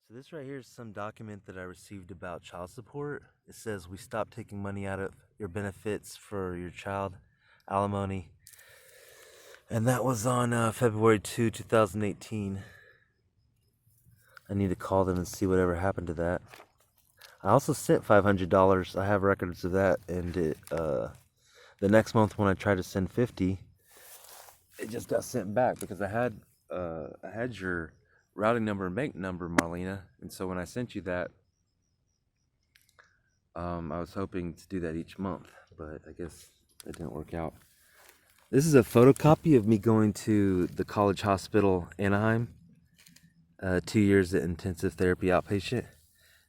So this right here is some document that I received about child support. It says we stopped taking money out of your benefits for your child alimony. And that was on February 2, 2018. I need to call them and see whatever happened to that. I also sent $500. I have records of that. And the next month when I tried to send 50, it just got sent back because I had your routing number and bank number, Marlena. And so when I sent you that, I was hoping to do that each month, but I guess it didn't work out. This is a photocopy of me going to the College Hospital, Anaheim, 2 years at intensive therapy outpatient. It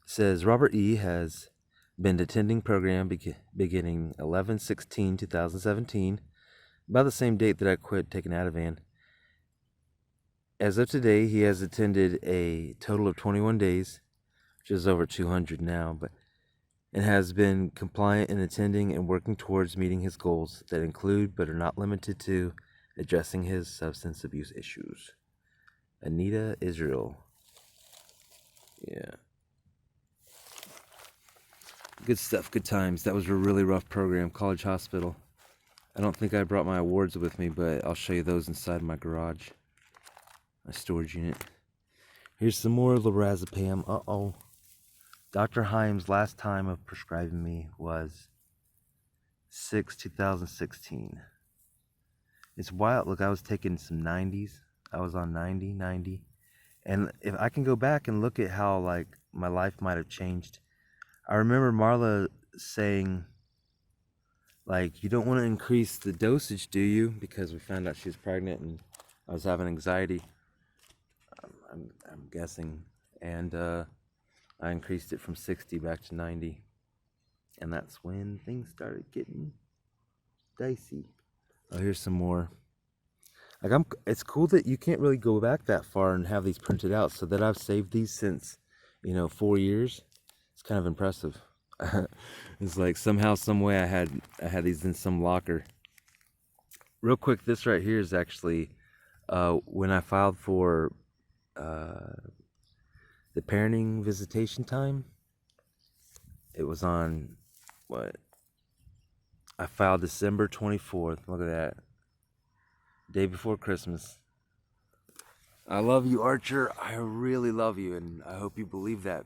says Robert E. has been attending program beginning 11/16/2017, about the same date that I quit taking Ativan. As of today, he has attended a total of 21 days, which is over 200 now, and has been compliant in attending and working towards meeting his goals that include but are not limited to addressing his substance abuse issues. Anita Israel. Yeah. Good stuff, good times. That was a really rough program, College Hospital. I don't think I brought my awards with me, but I'll show you those inside my garage, my storage unit. Here's some more lorazepam. Uh-oh. Dr. Himes' last time of prescribing me was 6/2016. It's wild. Look, I was taking some 90s. I was on 90. And if I can go back and look at how, like, my life might have changed. I remember Marla saying, like, you don't want to increase the dosage, do you? Because we found out she was pregnant and I was having anxiety. I'm guessing. And I increased it from 60 back to 90. And that's when things started getting dicey. Oh, here's some more. Like, it's cool that you can't really go back that far and have these printed out. So that I've saved these since, 4 years. It's kind of impressive. It's like somehow, some way, I had these in some locker. Real quick, this right here is actually when I filed for the parenting visitation time. It was on what? I filed December 24th. Look at that. Day before Christmas. I love you, Archer. I really love you, and I hope you believe that.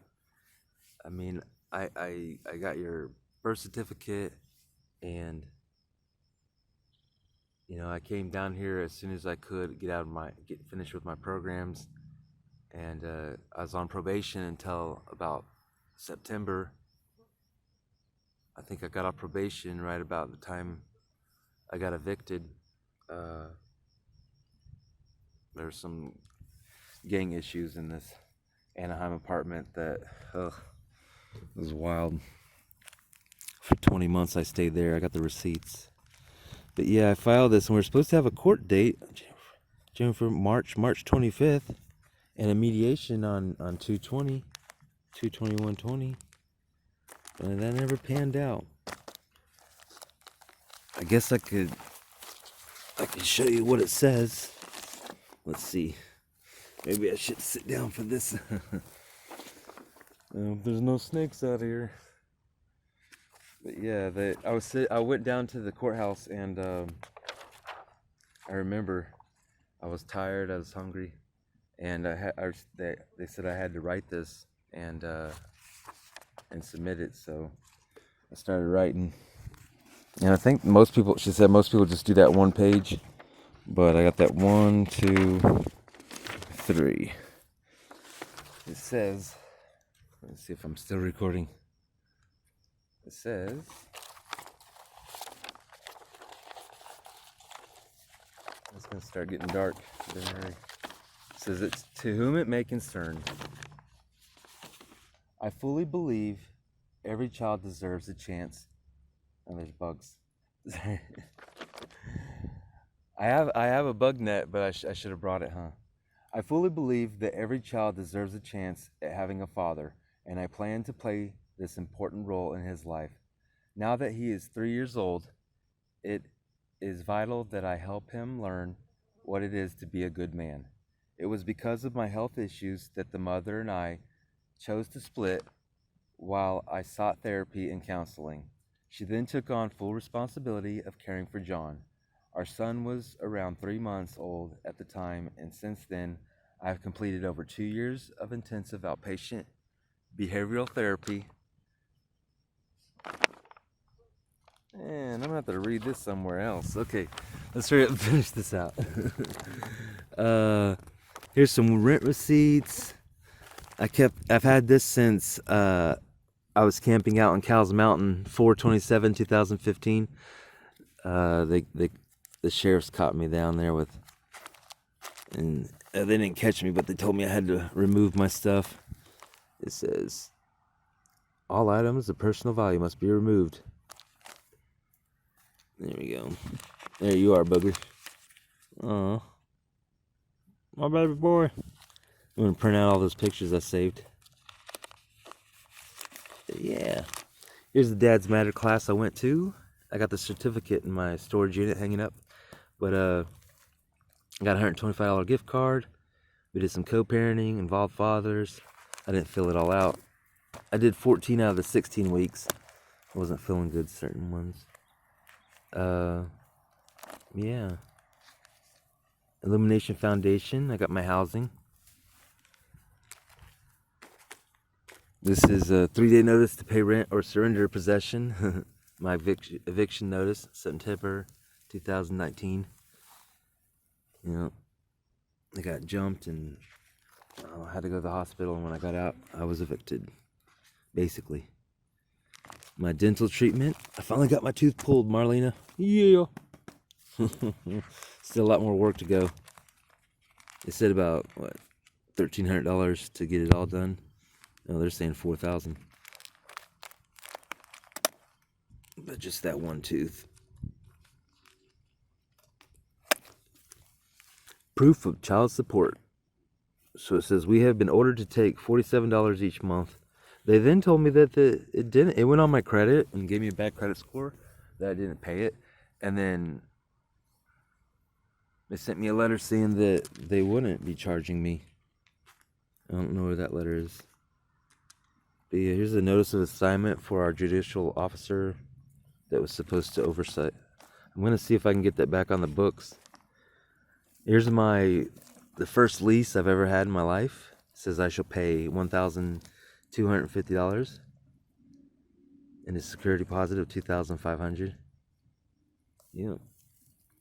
I mean, I got your birth certificate, and I came down here as soon as I could get finished with my programs, and I was on probation until about September. I think I got off probation right about the time I got evicted. There were some gang issues in this Anaheim apartment that was wild. For 20 months I stayed there. I got the receipts. But yeah, I filed this, and we're supposed to have a court date, March 25th, and a mediation on 2/21/20, and that never panned out. I guess I could show you what it says. Let's see. Maybe I should sit down for this. There's no snakes out here. But yeah, I went down to the courthouse, and I remember I was tired, I was hungry, and they said I had to write this and submit it. So I started writing, and I think she said most people just do that one page, but I got that 1, 2, 3. It says, let's see if I'm still recording. It says, it's gonna start getting dark. It says, it's to whom it may concern. I fully believe every child deserves a chance. And there's bugs. I have a bug net, but I should have brought it, huh? I fully believe that every child deserves a chance at having a father, and I plan to play this important role in his life. Now that he is 3 years old, it is vital that I help him learn what it is to be a good man. It was because of my health issues that the mother and I chose to split while I sought therapy and counseling. She then took on full responsibility of caring for John. Our son was around 3 months old at the time, and since then, I've completed over 2 years of intensive outpatient behavioral therapy. And I'm gonna have to read this somewhere else. Okay, let's hurry up and finish this out. Here's some rent receipts. I've had this since I was camping out on Cowles Mountain, 4/27/2015. The sheriffs caught me down there with, and they didn't catch me, but they told me I had to remove my stuff. It says, all items of personal value must be removed. There we go. There you are, bugger. Oh, my baby boy. I'm gonna print out all those pictures I saved. But yeah, here's the Dad's Matter class I went to. I got the certificate in my storage unit hanging up, but I got a $125 gift card. We did some co-parenting, involved fathers. I didn't fill it all out. I did 14 out of the 16 weeks. I wasn't feeling good certain ones. Yeah. Illumination Foundation. I got my housing. This is a 3-day notice to pay rent or surrender possession. My eviction notice, September 2019. You know, I got jumped and I had to go to the hospital, and when I got out, I was evicted, basically. My dental treatment. I finally got my tooth pulled, Marlena. Yeah. Still a lot more work to go. They said about, what, $1,300 to get it all done. No, they're saying $4,000. But just that one tooth. Proof of child support. So it says, we have been ordered to take $47 each month. They then told me that it went on my credit and gave me a bad credit score, that I didn't pay it. And then they sent me a letter saying that they wouldn't be charging me. I don't know where that letter is. But yeah, here's a notice of assignment for our judicial officer that was supposed to oversight. I'm going to see if I can get that back on the books. Here's the first lease I've ever had in my life. It says I shall pay $1,250 and a security deposit of $2,500. Yeah.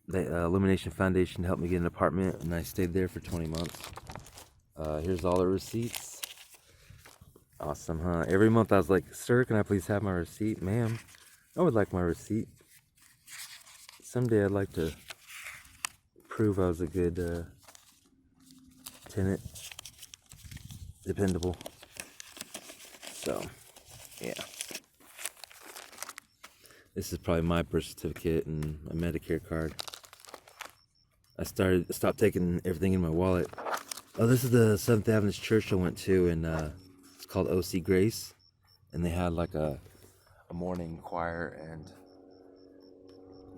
The Illumination Foundation helped me get an apartment, and I stayed there for 20 months. Here's all the receipts. Awesome, huh? Every month I was like, sir, can I please have my receipt? Ma'am, I would like my receipt. Someday I'd like to prove I was a good tenant. Dependable. So, yeah. This is probably my birth certificate and my Medicare card. I stopped taking everything in my wallet. Oh, this is the Seventh Adventist church I went to, and it's called O.C. Grace. And they had like a morning choir, and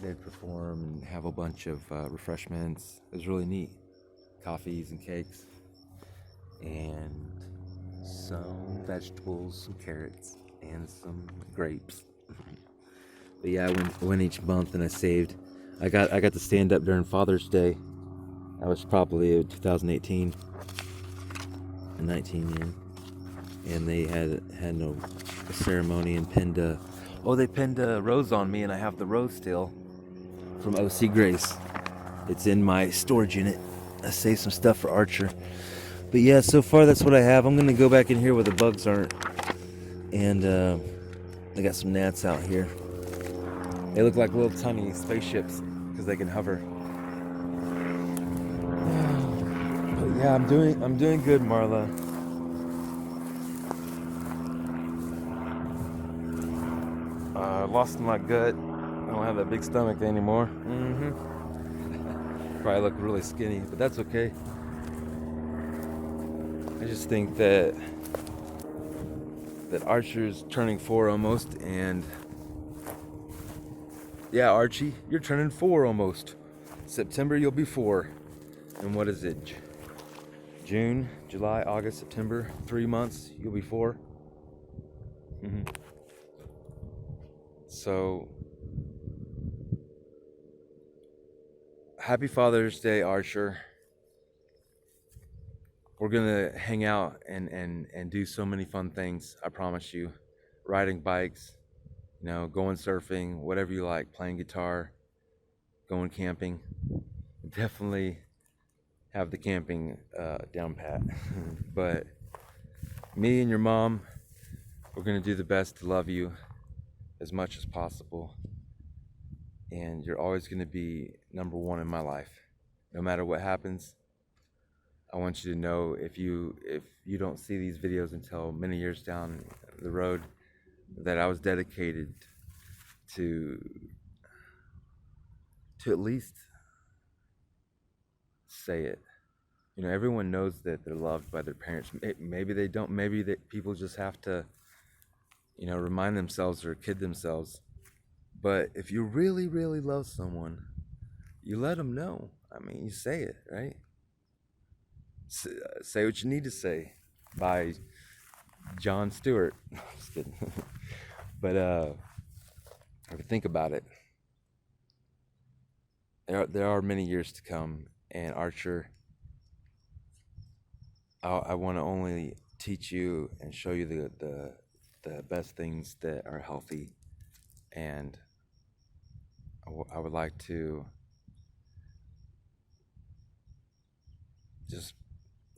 they'd perform and have a bunch of refreshments. It was really neat. Coffees and cakes. And some vegetables, some carrots, and some grapes. But yeah, I went each month, and I saved. I got to stand up during Father's Day. That was probably 2018 and 19, yeah. And they had no ceremony and pinned they pinned a rose on me, and I have the rose still from O.C. Grace. It's in my storage unit. I saved some stuff for Archer. But yeah, so far that's what I have. I'm gonna go back in here where the bugs aren't. And I got some gnats out here. They look like little tiny spaceships because they can hover. But yeah, I'm doing good, Marla. I lost my gut. I don't have that big stomach anymore. Probably look really skinny, but that's okay. I just think that Archer's turning 4 almost, and yeah, Archie, you're turning 4 almost. September you'll be 4. And what is it? June, July, August, September, 3 months, you'll be 4. So, happy Father's Day, Archer. We're gonna hang out and do so many fun things, I promise you. Riding bikes, going surfing, whatever you like, playing guitar, going camping. Definitely have the camping down pat. But me and your mom, we're gonna do the best to love you as much as possible. And you're always gonna be number one in my life. No matter what happens, I want you to know, if you don't see these videos until many years down the road, that I was dedicated to at least say it. Everyone knows that they're loved by their parents. Maybe they don't. Maybe that people just have to, remind themselves or kid themselves. But if you really, really love someone, you let them know. I mean, you say it, right? Say what you need to say, by Jon Stewart. Just kidding. But if you think about it, there are many years to come, and Archer, I want to only teach you and show you the best things that are healthy, and I would like to just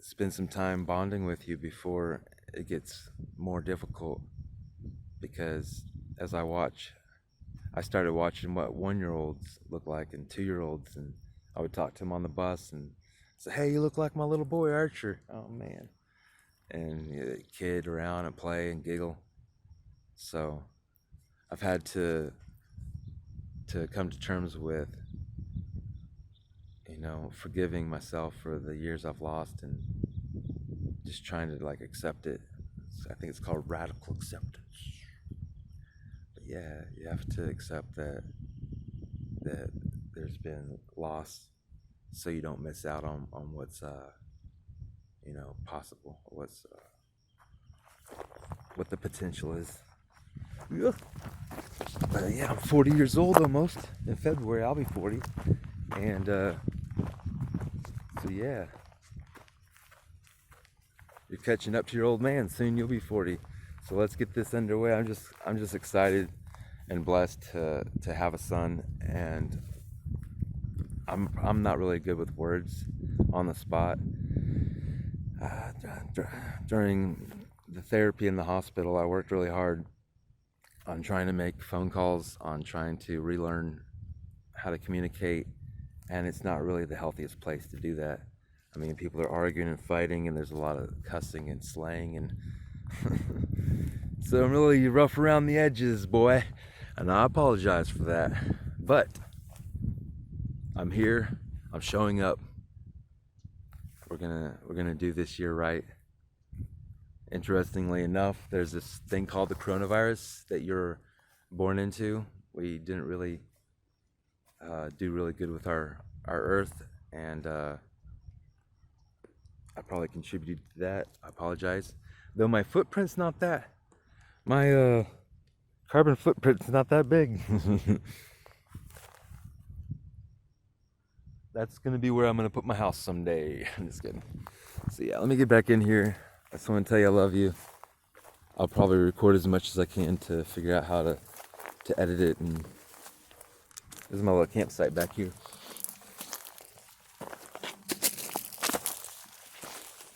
spend some time bonding with you before it gets more difficult. Because as I started watching what 1-year-olds look like and 2-year-olds, and I would talk to them on the bus and say, "Hey, you look like my little boy Archer." Oh man. And kid around and play and giggle. So I've had to come to terms with, forgiving myself for the years I've lost, and just trying to accept it. I think it's called radical acceptance. But yeah, you have to accept that there's been loss, so you don't miss out on what's possible, what the potential is. Yeah. Yeah, I'm 40 years old almost. In February I'll be 40. And so yeah, you're catching up to your old man. Soon you'll be 40. So let's get this underway. I'm just excited and blessed to have a son, and I'm not really good with words on the spot. During the therapy in the hospital, I worked really hard on trying to make phone calls, on trying to relearn how to communicate, and it's not really the healthiest place to do that. I mean, people are arguing and fighting, and there's a lot of cussing and slang, and so I'm really rough around the edges, boy, and I apologize for that. But I'm here, I'm showing up. We're gonna do this year right. Interestingly enough, there's this thing called the coronavirus that you're born into. We didn't really do really good with our earth, and I probably contributed to that. I apologize. Though my footprint's not that, my carbon footprint's not that big. That's gonna be where I'm gonna put my house someday. I'm just kidding. So yeah, let me get back in here. I just want to tell you I love you. I'll probably record as much as I can to figure out how to edit it. And this is my little campsite back here.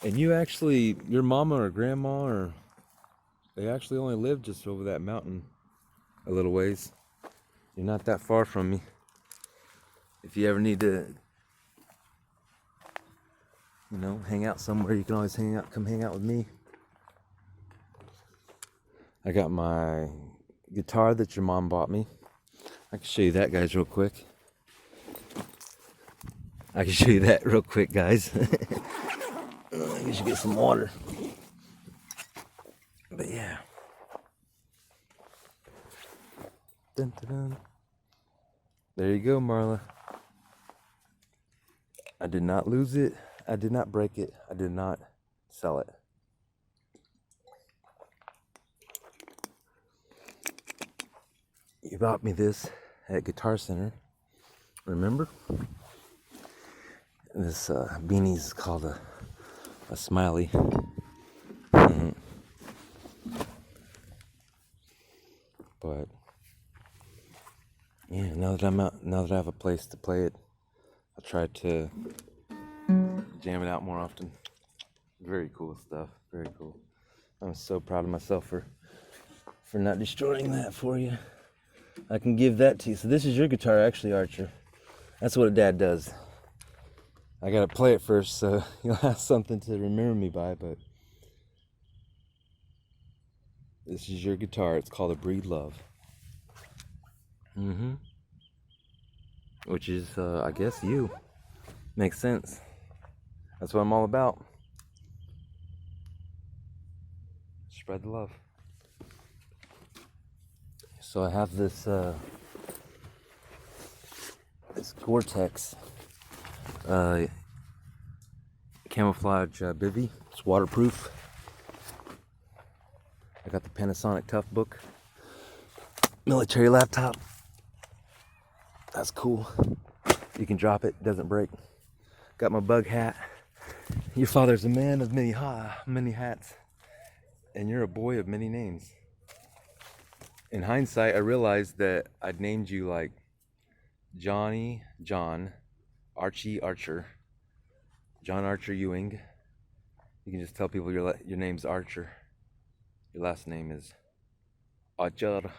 And your mama or grandma, they actually only live just over that mountain a little ways. You're not that far from me. If you ever need to, hang out somewhere, you can always come hang out with me. I got my guitar that your mom bought me. I can show you that, guys, real quick. Guys. We should get some water. But yeah. Dun, dun, dun. There you go, Marla. I did not lose it. I did not break it. I did not sell it. You bought me this at Guitar Center. Remember? This beanie is called a smiley. Mm-hmm. But yeah, now that I'm out, now that I have a place to play it, I'll try to jam it out more often. Very cool stuff. Very cool. I'm so proud of myself for not destroying that for you. I can give that to you. So this is your guitar, actually, Archer. That's what a dad does. I gotta play it first, so you'll have something to remember me by. But this is your guitar. It's called a Breed Love. Which is, I guess, you. Makes sense. That's what I'm all about. Spread the love. So I have this this Gore-Tex camouflage bivy. It's waterproof. I got the Panasonic Toughbook military laptop. That's cool. You can drop it, doesn't break. Got my bug hat. Your father's a man of many hats, and you're a boy of many names. In hindsight, I realized that I'd named you like Johnny, John, Archie, Archer, John Archer Ewing. You can just tell people your name's Archer. Your last name is Archer.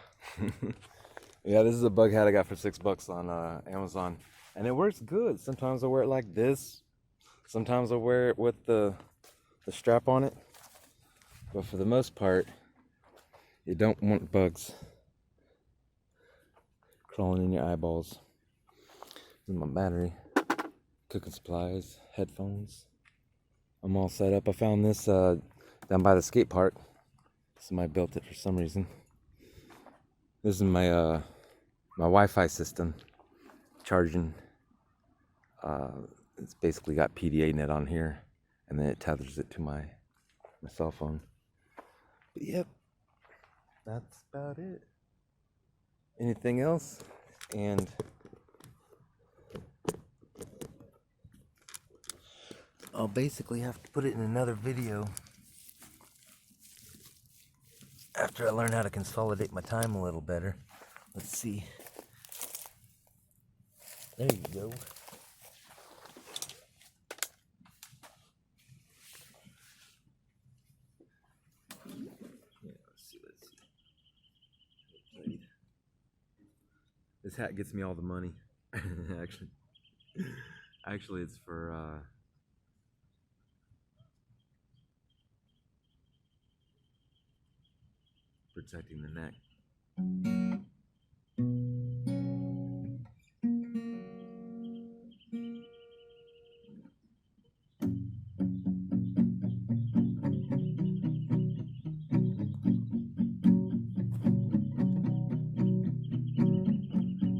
Yeah, this is a bug hat I got for $6 on Amazon, and it works good. Sometimes I wear it like this. Sometimes I wear it with the strap on it. But for the most part, you don't want bugs crawling in your eyeballs. This is my battery, cooking supplies, headphones. I'm all set up. I found this down by the skate park. Somebody built it for some reason. This is my my Wi-Fi system charging. It's basically got PDA net on here, and then it tethers it to my cell phone. But yep, that's about it. Anything else? And I'll basically have to put it in another video after I learn how to consolidate my time a little better. Let's see. There you go. This hat gets me all the money. Actually, it's for protecting the neck.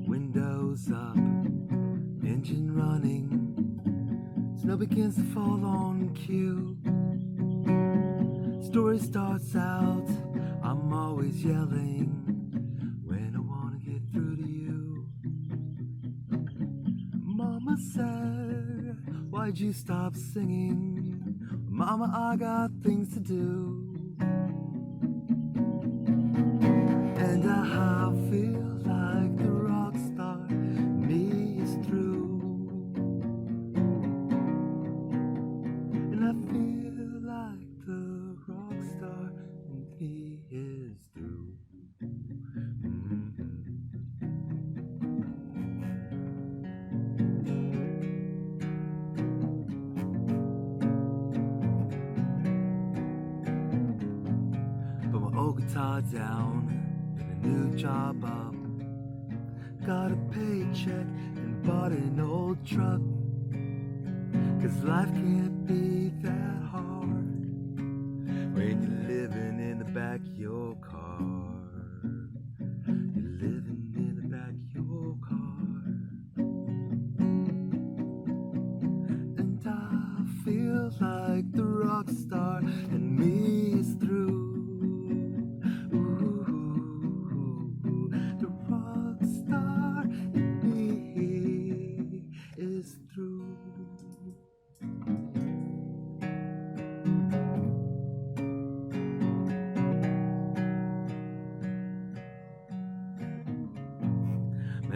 Windows up, engine running, snow begins to fall on cue. Story starts out, I'm always yelling when I want to get through to you. Mama said, why'd you stop singing? Mama, I got things to do. And I feel like the rock star me is through. And I feel like the rock star me is through. Put my old guitar down, new job up, got a paycheck and bought an old truck. 'Cause life can't be that hard when you're living in the back of your car. You're living in the back of your car. And I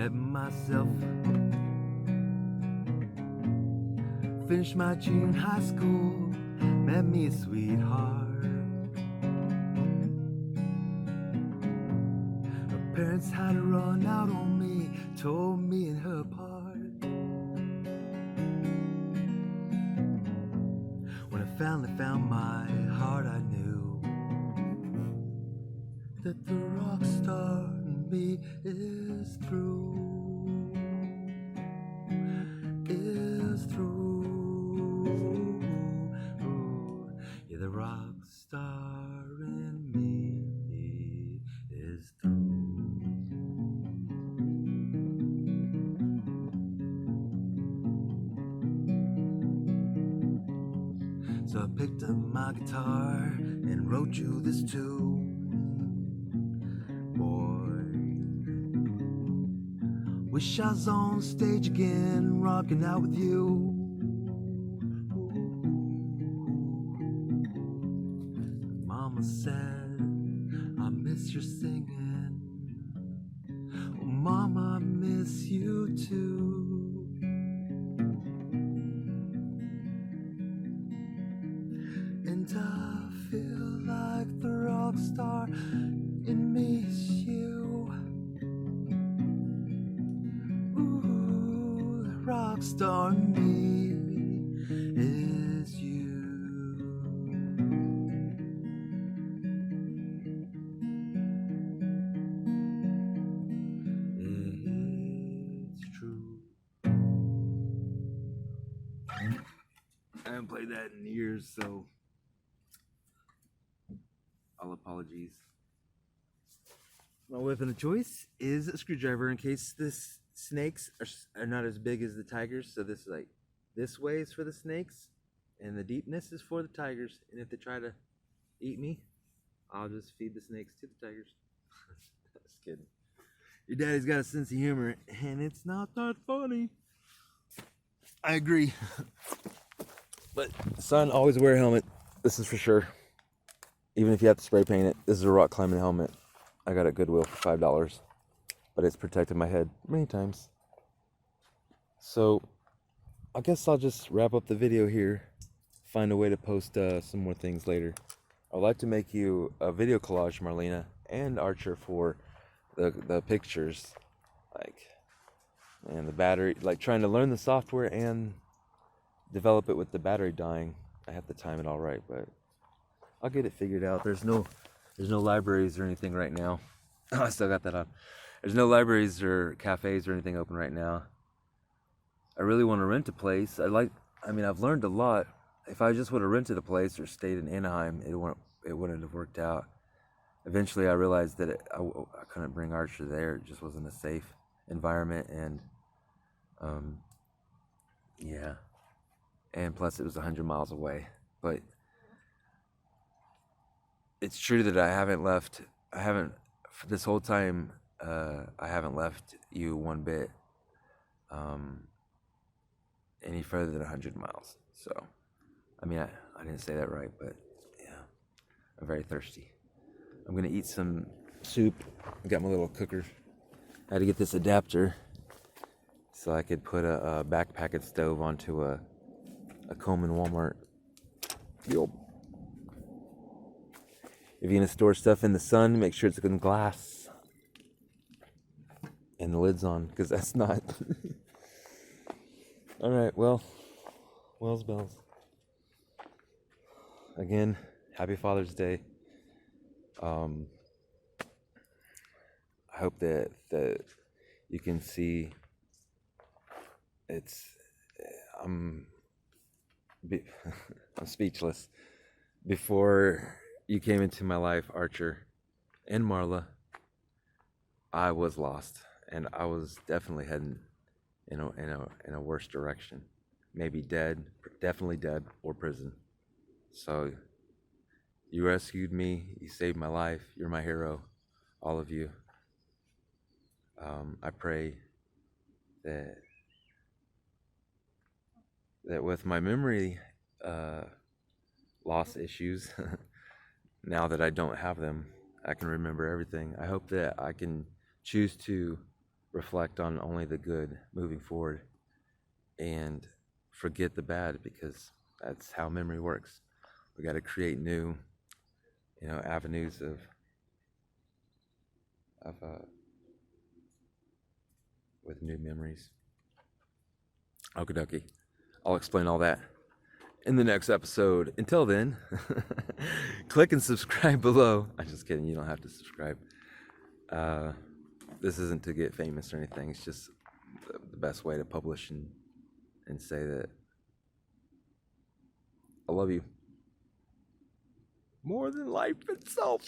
met myself. Finished my junior in high school, met me a sweetheart. Her parents had to run out on me, tore me and her apart. When I finally found my heart, I knew that the rock star in me is through. Is through. Yeah, the rock star in me is through. So I picked up my guitar and wrote you this tune. Boy, wish I was on stage again, rocking out with you. Mama said, I miss your singing. Oh, Mama, I miss you too. And I feel like the rock star in me is you. Ooh, the rock star in me is you. It's true. I haven't played that in years, so all apologies. My weapon of choice is a screwdriver in case the snakes are not as big as the tigers. So this, like, this way is for the snakes, and the deepness is for the tigers. And if they try to eat me, I'll just feed the snakes to the tigers. Just kidding. Your daddy's got a sense of humor, and it's not that funny. I agree. But son, always wear a helmet. This is for sure. Even if you have to spray paint it, this is a rock climbing helmet. I got it at Goodwill for $5, but it's protected my head many times. So I guess I'll just wrap up the video here. Find a way to post some more things later. I'd like to make you a video collage, Marlena and Archer, for the pictures, like, and the battery, like trying to learn the software and develop it with the battery dying. I have to time it all right, but I'll get it figured out. There's no libraries or anything right now. Oh, I still got that on. There's no libraries or cafes or anything open right now. I really want to rent a place. I've learned a lot. If I just would have rented a place or stayed in Anaheim, it wouldn't have worked out. Eventually, I realized that I couldn't bring Archer there. It just wasn't a safe environment, and yeah. And plus, it was 100 miles away. But it's true that this whole time, I haven't left you one bit any further than 100 miles. So, I mean, I didn't say that right, but yeah, I'm very thirsty. I'm gonna eat some soup. I got my little cooker. I had to get this adapter so I could put a backpack stove onto a Coleman Walmart. If you're gonna store stuff in the sun, make sure it's in glass and the lid's on, because that's not. All right, well, Wells bells. Again, happy Father's Day. I hope that you can see I'm speechless. Before you came into my life, Archer and Marla, I was lost, and I was definitely heading in a worse direction. Maybe dead, definitely dead, or prison. So you rescued me. You saved my life. You're my hero, all of you. I pray that with my memory loss issues, now that I don't have them, I can remember everything. I hope that I can choose to reflect on only the good moving forward and forget the bad, because that's how memory works. We got to create new, avenues of with new memories. Okie dokie. I'll explain all that in the next episode. Until then, click and subscribe below. I'm just kidding. You don't have to subscribe. This isn't to get famous or anything. It's just the best way to publish and say that I love you more than life itself.